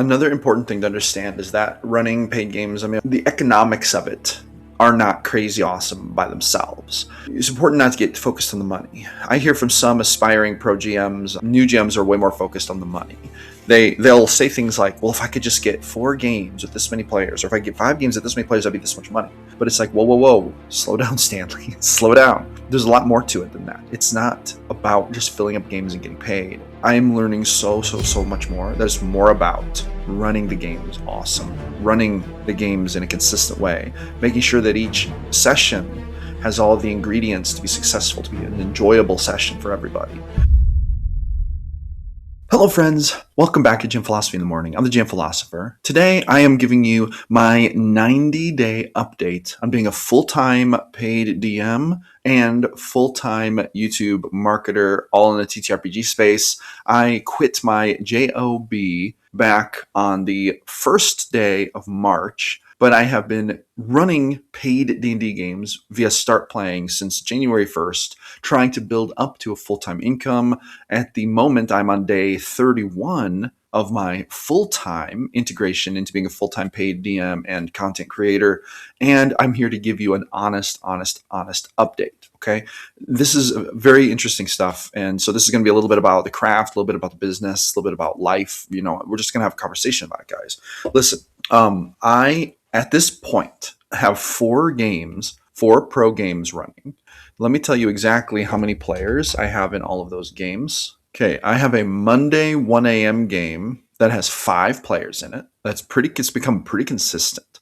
Another important thing to understand is that running paid games, the economics of it are not crazy awesome by themselves. It's important not to get focused on the money. I hear from some aspiring pro GMs, new GMs are way more focused on the money. They'll say things like, well, if I could just get 4 games with this many players, or if I get 5 games with this many players, I'd be this much money. But it's like, whoa, slow down, Stanley, slow down. There's a lot more to it than that. It's not about just filling up games and getting paid. I am learning so much more. There's more about running the games awesome, running the games in a consistent way, making sure that each session has all the ingredients to be successful, to be an enjoyable session for everybody. Hello friends, welcome back to Gym Philosophy in the Morning. I'm the Gym Philosopher. Today I am giving you my 90-day update on being a full-time paid DM and full-time YouTube marketer, all in the TTRPG space. I quit my JOB back on the first day of March, but I have been running paid D&D games via Start Playing since January 1st, trying to build up to a full-time income. At the moment, I'm on day 31 of my full-time integration into being a full-time paid DM and content creator, and I'm here to give you an honest update, okay? This is very interesting stuff, and so this is going to be a little bit about the craft, a little bit about the business, a little bit about life. We're just going to have a conversation about it, guys. Listen, I, at this point, have 4 pro games running. Let me tell you exactly how many players I have in all of those games. Okay, I have a Monday 1 a.m. game that has 5 players in it. It's become pretty consistent.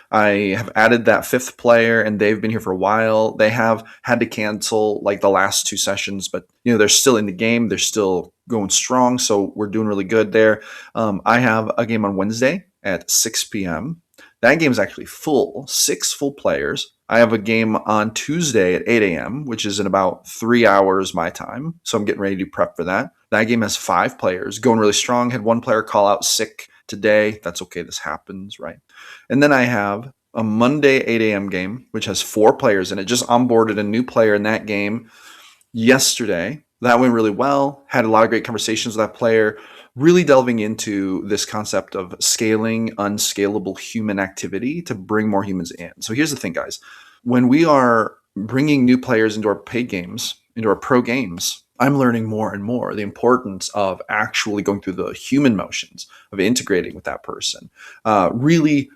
I have added that 5th player, and they've been here for a while. They have had to cancel like the last 2 sessions, but they're still in the game. They're still going strong, so we're doing really good there. I have a game on Wednesday at 6 p.m. That game is actually full, 6 full players. I have a game on Tuesday at 8 a.m., which is in about 3 hours my time. So I'm getting ready to prep for that. That game has 5 players, going really strong. Had 1 player call out sick today. That's okay. This happens, right? And then I have a Monday 8 a.m. game, which has 4 players in it. Just onboarded a new player in that game yesterday. That went really well. Had a lot of great conversations with that player, really delving into this concept of scaling unscalable human activity to bring more humans in. So here's the thing, guys. When we are bringing new players into our paid games, into our pro games, I'm learning more and more the importance of actually going through the human motions of integrating with that person, really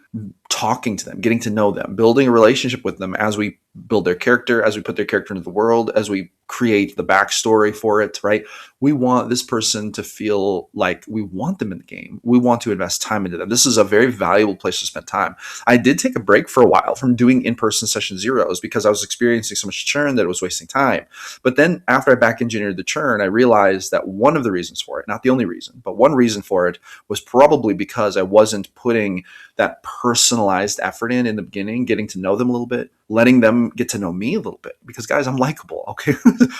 talking to them, getting to know them, building a relationship with them as we build their character, as we put their character into the world, as we create the backstory for it, right? We want this person to feel like we want them in the game. We want to invest time into them. This is a very valuable place to spend time. I did take a break for a while from doing in-person session zeros because I was experiencing so much churn that it was wasting time. But then after I back engineered the churn, I realized that one of the reasons for it, not the only reason, but one reason for it was probably because I wasn't putting that personalized effort in the beginning, getting to know them a little bit, letting them get to know me a little bit. Because guys, I'm likable, okay?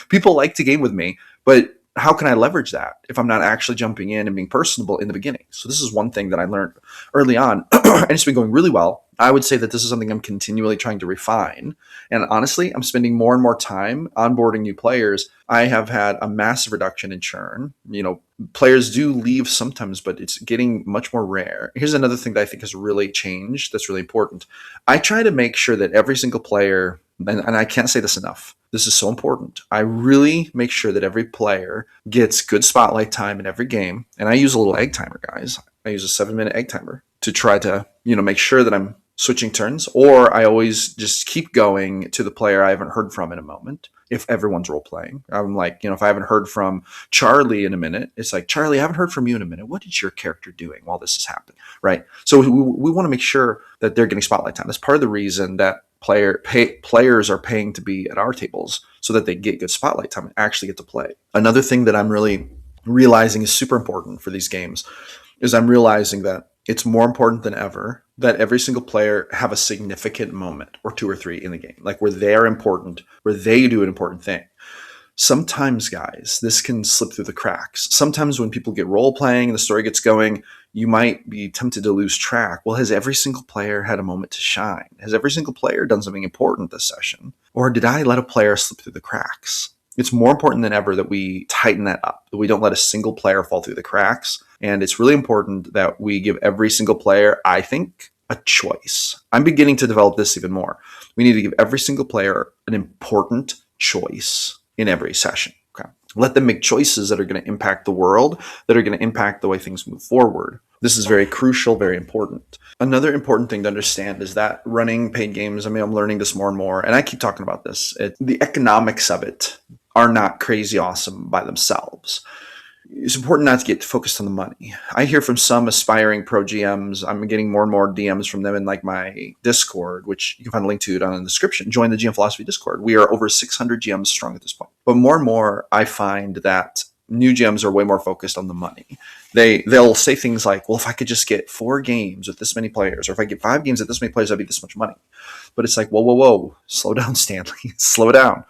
People like to game with me, but how can I leverage that if I'm not actually jumping in and being personable in the beginning? So this is one thing that I learned early on, and it's been going really well. I would say that this is something I'm continually trying to refine. And honestly, I'm spending more and more time onboarding new players. I have had a massive reduction in churn. Players do leave sometimes, but it's getting much more rare. Here's another thing that I think has really changed that's really important. I try to make sure that every single player, and I can't say this enough, this is so important. I really make sure that every player gets good spotlight time in every game. And I use a little egg timer, guys. I use a 7-minute egg timer to try to, make sure that I'm switching turns, or I always just keep going to the player I haven't heard from in a moment. If everyone's role playing, I'm like, if I haven't heard from Charlie in a minute, it's like, Charlie, I haven't heard from you in a minute. What is your character doing while this is happening? Right. So we want to make sure that they're getting spotlight time. That's part of the reason that players are paying to be at our tables, so that they get good spotlight time and actually get to play. Another thing that I'm really realizing is super important for these games is I'm realizing that it's more important than ever that every single player have a significant moment or 2 or 3 in the game, like where they're important, where they do an important thing. Sometimes, guys, this can slip through the cracks. Sometimes when people get role playing and the story gets going, you might be tempted to lose track. Well, has every single player had a moment to shine? Has every single player done something important this session? Or did I let a player slip through the cracks? It's more important than ever that we tighten that up, that we don't let a single player fall through the cracks, And it's really important that we give every single player, I think, a choice. I'm beginning to develop this even more. We need to give every single player an important choice in every session. Okay. Let them make choices that are going to impact the world, that are going to impact the way things move forward. This is very crucial, very important. Another important thing to understand is that running paid games, I'm learning this more and more, and I keep talking about this. The economics of it are not crazy awesome by themselves. It's important not to get focused on the money. I hear from some aspiring pro GMs. I'm getting more and more DMs from them in like my Discord, which you can find a link to it on the description. Join the GM Philosophy Discord. We are over 600 GMs strong at this point. But more and more, I find that new GMs are way more focused on the money. They'll say things like, well, if I could just get 4 games with this many players, or if I get 5 games with this many players, I'd be this much money. But it's like, whoa, slow down, Stanley, slow down.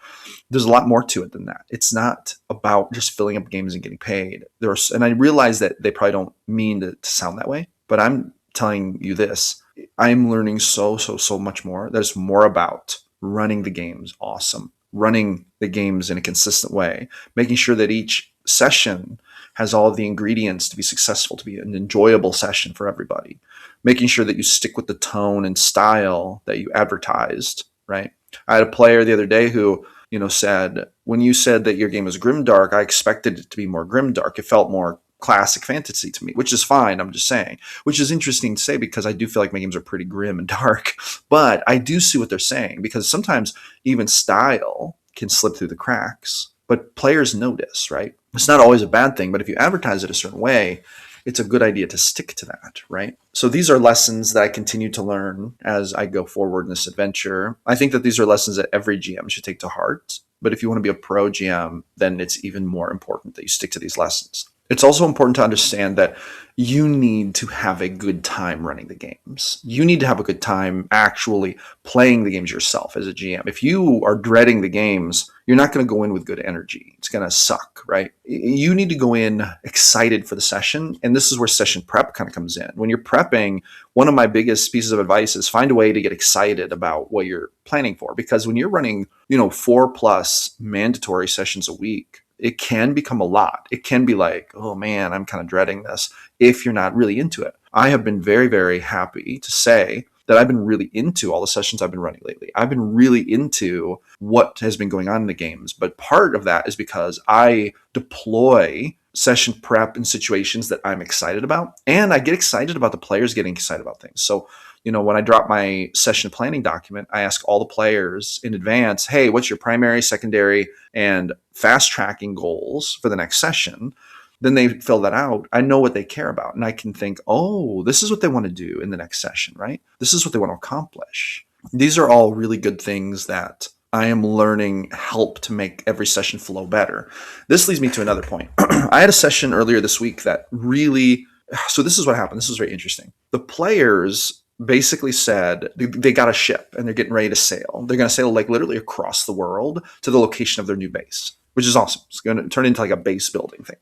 There's a lot more to it than that. It's not about just filling up games and getting paid. And I realize that they probably don't mean to sound that way, but I'm telling you this. I'm learning so much more. That it's more about running the games awesome, running the games in a consistent way, making sure that each session has all of the ingredients to be successful, to be an enjoyable session for everybody, making sure that you stick with the tone and style that you advertised, right? I had a player the other day who said, when you said that your game was grimdark, I expected it to be more grimdark. It felt more classic fantasy to me, which is fine. I'm just saying, which is interesting to say because I do feel like my games are pretty grim and dark, but I do see what they're saying because sometimes even style can slip through the cracks, but players notice, right? It's not always a bad thing, but if you advertise it a certain way, it's a good idea to stick to that, right? So these are lessons that I continue to learn as I go forward in this adventure. I think that these are lessons that every GM should take to heart. But if you want to be a pro GM, then it's even more important that you stick to these lessons. It's also important to understand that you need to have a good time running the games. You need to have a good time actually playing the games yourself as a GM. If you are dreading the games, you're not going to go in with good energy. It's going to suck, right? You need to go in excited for the session. And this is where session prep kind of comes in. When you're prepping, one of my biggest pieces of advice is find a way to get excited about what you're planning for. Because when you're running, 4+ mandatory sessions a week, it can become a lot. It can be like, oh man, I'm kind of dreading this if you're not really into it. I have been very, very happy to say that I've been really into all the sessions I've been running lately. I've been really into what has been going on in the games. But part of that is because I deploy session prep in situations that I'm excited about. And I get excited about the players getting excited about things. So, when I drop my session planning document, I ask all the players in advance, hey, what's your primary, secondary, and fast tracking goals for the next session? Then they fill that out. I know what they care about. And I can think, oh, this is what they want to do in the next session, right? This is what they want to accomplish. These are all really good things that I am learning help to make every session flow better. This leads me to another point. I had a session earlier this week that really, so this is what happened. This was very interesting. The players basically said they got a ship and they're getting ready to sail. They're going to sail like literally across the world to the location of their new base, which is awesome. It's going to turn into like a base building thing.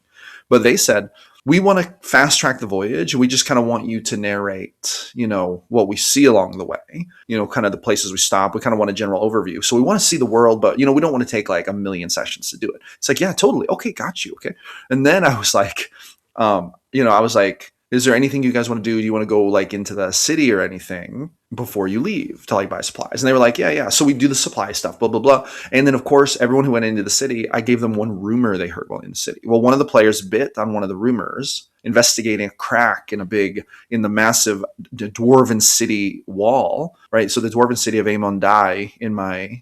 But they said, we want to fast track the voyage. We just kind of want you to narrate, what we see along the way, kind of the places we stop. We kind of want a general overview. So we want to see the world, but, we don't want to take like a million sessions to do it. It's like, yeah, totally. Okay, got you. Okay. And then I was like, is there anything you guys want to do? Do you want to go like into the city or anything before you leave to like buy supplies? And they were like, yeah. So we do the supply stuff, blah, blah, blah. And then of course, everyone who went into the city, I gave them one rumor they heard while in the city. Well, one of the players bit on one of the rumors, investigating a crack in the massive dwarven city wall, right? So the dwarven city of Amon Dai in my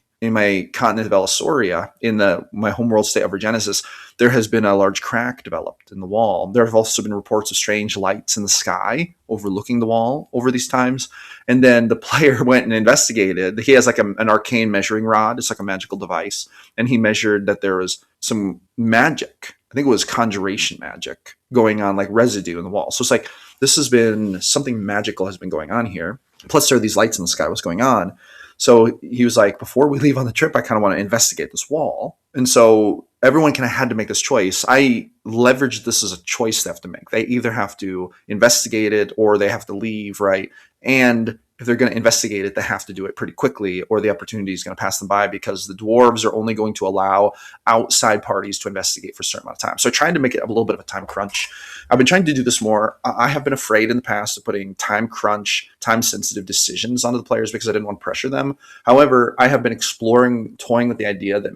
continent of Elisauria, in my homeworld state of Regenesis, there has been a large crack developed in the wall. There have also been reports of strange lights in the sky overlooking the wall over these times. And then the player went and investigated. He has like an arcane measuring rod. It's like a magical device. And he measured that there was some magic. I think it was conjuration magic going on, like residue in the wall. So it's like, this has been something magical has been going on here. Plus there are these lights in the sky. What's going on? So he was like, before we leave on the trip, I kind of want to investigate this wall. And so everyone kind of had to make this choice. I leveraged this as a choice they have to make. They either have to investigate it or they have to leave, right? And if they're going to investigate it, they have to do it pretty quickly, or the opportunity is going to pass them by, because the dwarves are only going to allow outside parties to investigate for a certain amount of time. So I tried to make it a little bit of a time crunch. I've been trying to do this more. I have been afraid in the past of putting time crunch, time sensitive decisions onto the players because I didn't want to pressure them. However, I have been toying with the idea that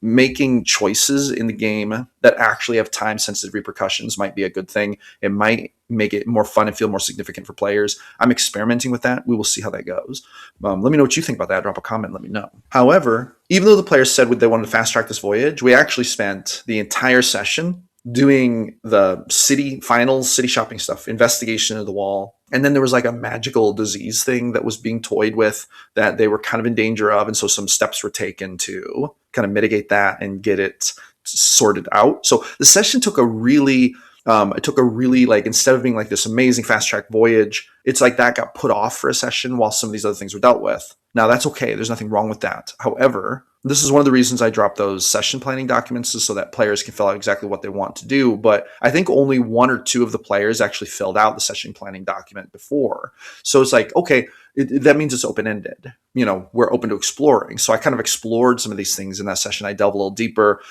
making choices in the game that actually have time sensitive repercussions might be a good thing. It might make it more fun and feel more significant for players. I'm experimenting with that. We will see how that goes. Let me know what you think about that. Drop a comment, let me know. However, even though the players said they wanted to fast track this voyage, we actually spent the entire session doing the city shopping stuff, investigation of the wall. And then there was like a magical disease thing that was being toyed with that they were kind of in danger of. And so some steps were taken to kind of mitigate that and get it sorted out. So the session took a really like, instead of being like this amazing fast track voyage, it's like that got put off for a session while some of these other things were dealt with. Now that's okay. There's nothing wrong with that. However, this is one of the reasons I dropped those session planning documents, is so that players can fill out exactly what they want to do. But I think only 1 or 2 of the players actually filled out the session planning document before. So it's like, okay, that means it's open-ended. We're open to exploring. So I kind of explored some of these things in that session. I delved a little deeper.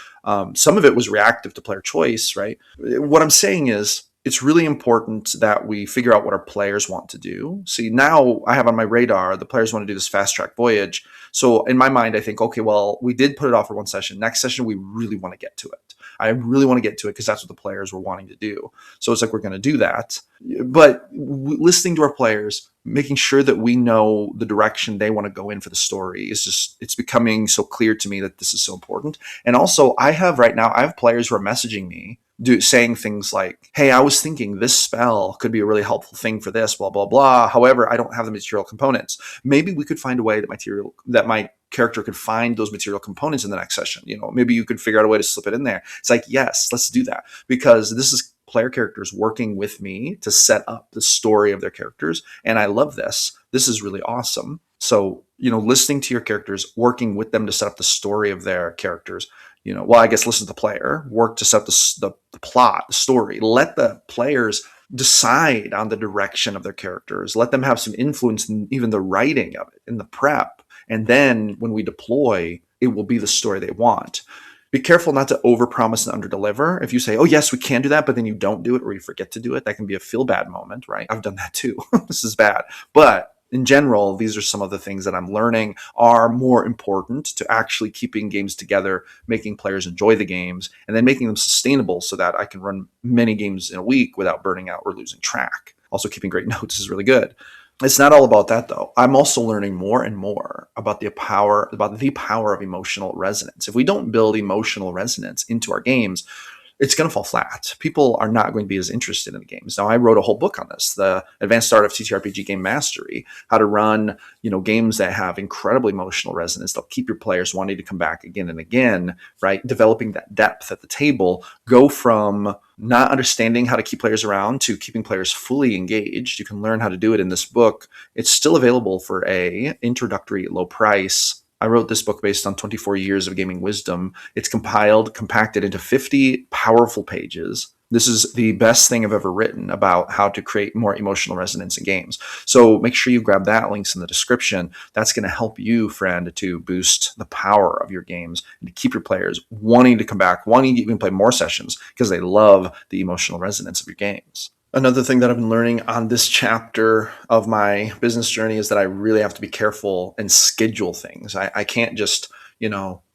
Some of it was reactive to player choice, right? What I'm saying is, it's really important that we figure out what our players want to do. See, now I have on my radar, the players want to do this fast track voyage. So in my mind, I think, okay, well, we did put it off for one session. Next session, we really want to get to it. I really want to get to it because that's what the players were wanting to do. So it's like, we're going to do that. But listening to our players, making sure that we know the direction they want to go in for the story it's becoming so clear to me that this is so important. And also I have players who are messaging me saying things like, hey, I was thinking this spell could be a really helpful thing for this, blah, blah, blah. However, I don't have the material components. Maybe we could find a way that my character could find those material components in the next session. Maybe you could figure out a way to slip it in there. It's like, yes, let's do that, because this is player characters working with me to set up the story of their characters. And I love this. This is really awesome. So, listening to your characters, working with them to set up the story of their characters, I guess listen to the player, work to set the plot, the story. Let the players decide on the direction of their characters. Let them have some influence in even the writing of it, in the prep. And then when we deploy, it will be the story they want. Be careful not to overpromise and underdeliver. If you say, oh, yes, we can do that, but then you don't do it or you forget to do it, that can be a feel bad moment, right? I've done that too. This is bad. But in general, these are some of the things that I'm learning are more important to actually keeping games together, making players enjoy the games, and then making them sustainable so that I can run many games in a week without burning out or losing track. Also, keeping great notes is really good. It's not all about that, though. I'm also learning more and more about the power of emotional resonance. If we don't build emotional resonance into our games, it's going to fall flat. People are not going to be as interested in the games. Now, I wrote a whole book on this, The Advanced Art of TTRPG Game Mastery, how to run, games that have incredible emotional resonance. They'll keep your players wanting to come back again and again, right? Developing that depth at the table, go from not understanding how to keep players around to keeping players fully engaged. You can learn how to do it in this book. It's still available for a introductory low price. I wrote this book based on 24 years of gaming wisdom. It's compacted into 50 powerful pages. This is the best thing I've ever written about how to create more emotional resonance in games. So make sure you grab that. Links in the description. That's going to help you, friend, to boost the power of your games and to keep your players wanting to come back, wanting to even play more sessions because they love the emotional resonance of your games. Another thing that I've been learning on this chapter of my business journey is that I really have to be careful and schedule things. I can't just,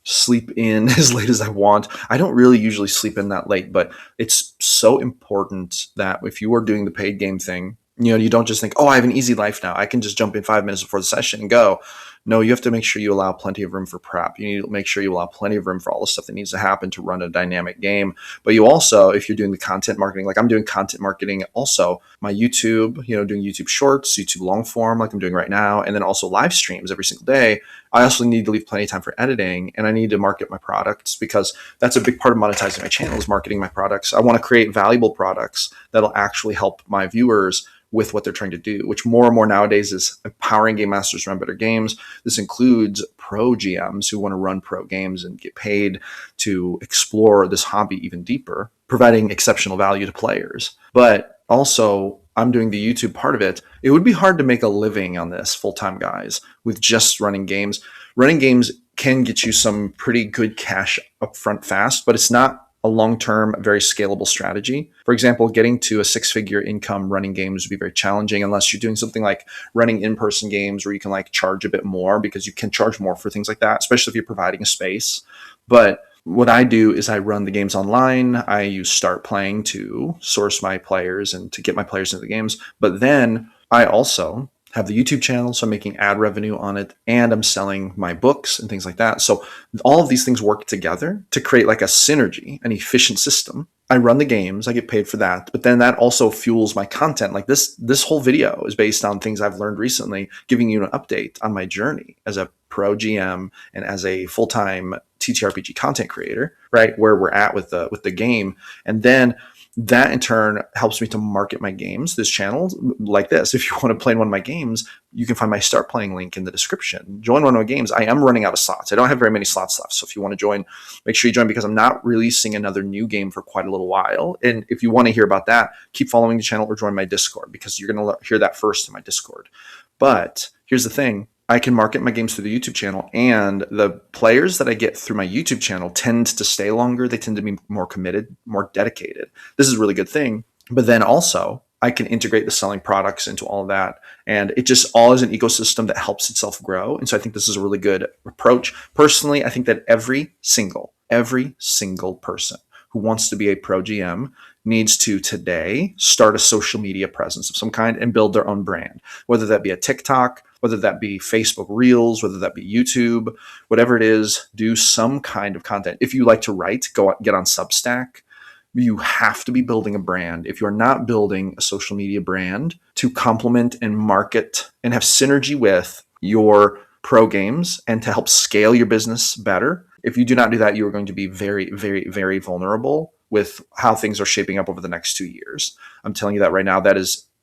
sleep in as late as I want. I don't really usually sleep in that late, but it's so important that if you are doing the paid game thing, you don't just think, oh, I have an easy life now. I can just jump in 5 minutes before the session and go. No, you have to make sure you allow plenty of room for prep. You need to make sure you allow plenty of room for all the stuff that needs to happen to run a dynamic game. But you also, if you're doing the content marketing, like I'm doing content marketing also, my YouTube, doing YouTube shorts, YouTube long form, like I'm doing right now, and then also live streams every single day. I also need to leave plenty of time for editing, and I need to market my products because that's a big part of monetizing my channel is marketing my products. I want to create valuable products that'll actually help my viewers with what they're trying to do, which more and more nowadays is empowering game masters to run better games. This includes pro GMs who want to run pro games and get paid to explore this hobby even deeper, providing exceptional value to players. But also I'm doing the YouTube part of it, it would be hard to make a living on this full time, guys, with just running games. Running games can get you some pretty good cash upfront fast, but it's not a long term, very scalable strategy. For example, getting to a 6-figure income running games would be very challenging unless you're doing something like running in person games where you can like charge a bit more, because you can charge more for things like that, especially if you're providing a space. But what I do is I run the games online. I use Start Playing to source my players and to get my players into the games. But then I also have the YouTube channel, so I'm making ad revenue on it, and I'm selling my books and things like that. So all of these things work together to create like a synergy, an efficient system. I run the games, I get paid for that, but then that also fuels my content. Like this whole video is based on things I've learned recently, giving you an update on my journey as a pro GM and as a full-time TTRPG content creator, right? Where we're at with the game. And then that in turn helps me to market my games, this channel like this. If you want to play in one of my games, you can find my Start Playing link in the description. Join one of my games. I am running out of slots. I don't have very many slots left. So if you want to join, make sure you join, because I'm not releasing another new game for quite a little while. And if you want to hear about that, keep following the channel or join my Discord, because you're going to hear that first in my Discord. But here's the thing. I can market my games through the YouTube channel, and the players that I get through my YouTube channel tend to stay longer. They tend to be more committed, more dedicated. This is a really good thing. But then also, I can integrate the selling products into all of that. And it just all is an ecosystem that helps itself grow. And so I think this is a really good approach. Personally, I think that every single person who wants to be a pro GM needs to today start a social media presence of some kind and build their own brand, whether that be a TikTok, whether that be Facebook Reels, whether that be YouTube, whatever it is, do some kind of content. If you like to write, get on Substack. You have to be building a brand. If you're not building a social media brand to complement and market and have synergy with your pro games and to help scale your business better, if you do not do that, you are going to be very, very, very vulnerable with how things are shaping up over the next 2 years. I'm telling you that right now.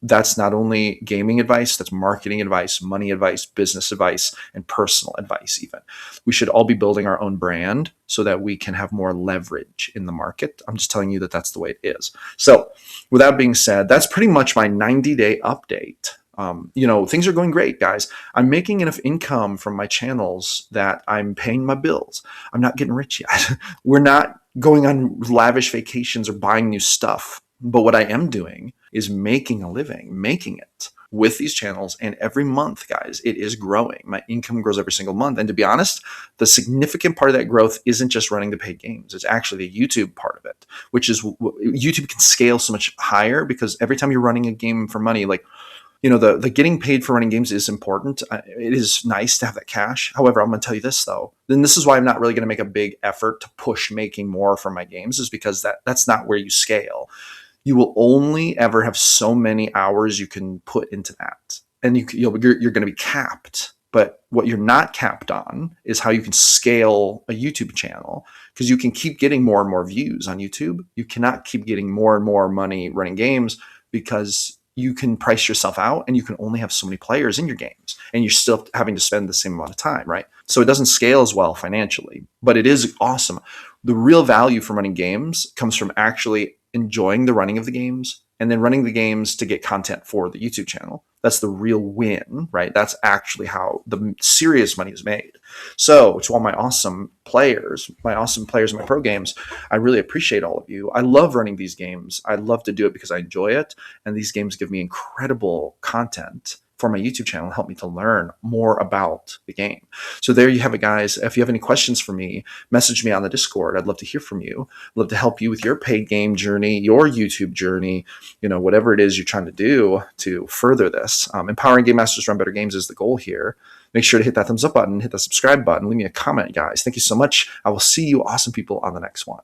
That's not only gaming advice, that's marketing advice, money advice, business advice, and personal advice even. We should all be building our own brand so that we can have more leverage in the market. I'm just telling you that that's the way it is. So with that being said, that's pretty much my 90-day update. Things are going great, guys. I'm making enough income from my channels that I'm paying my bills. I'm not getting rich yet. We're not going on lavish vacations or buying new stuff. But what I am doing is making a living, making it with these channels. And every month, guys, it is growing. My income grows every single month. And to be honest, the significant part of that growth isn't just running the paid games. It's actually the YouTube part of it, which is YouTube can scale so much higher, because every time you're running a game for money, like, the getting paid for running games is important. It is nice to have that cash. However, I'm going to tell you this, though. Then this is why I'm not really going to make a big effort to push making more from my games, is because that's not where you scale. You will only ever have so many hours you can put into that. And you're going to be capped. But what you're not capped on is how you can scale a YouTube channel, because you can keep getting more and more views on YouTube. You cannot keep getting more and more money running games, because you can price yourself out and you can only have so many players in your games, and you're still having to spend the same amount of time, right? So it doesn't scale as well financially, but it is awesome. The real value from running games comes from actually enjoying the running of the games and then running the games to get content for the YouTube channel. That's the real win, right? That's actually how the serious money is made. So to all my awesome players in my pro games, I really appreciate all of you. I love running these games. I love to do it because I enjoy it. And these games give me incredible content for my YouTube channel, help me to learn more about the game. So there you have it, guys. If you have any questions for me, message me on the Discord. I'd love to hear from you. I'd love to help you with your paid game journey, your YouTube journey, whatever it is you're trying to do to further this. Empowering Game Masters to run better games is the goal here. Make sure to hit that thumbs up button, hit that subscribe button, leave me a comment, guys. Thank you so much. I will see you awesome people on the next one.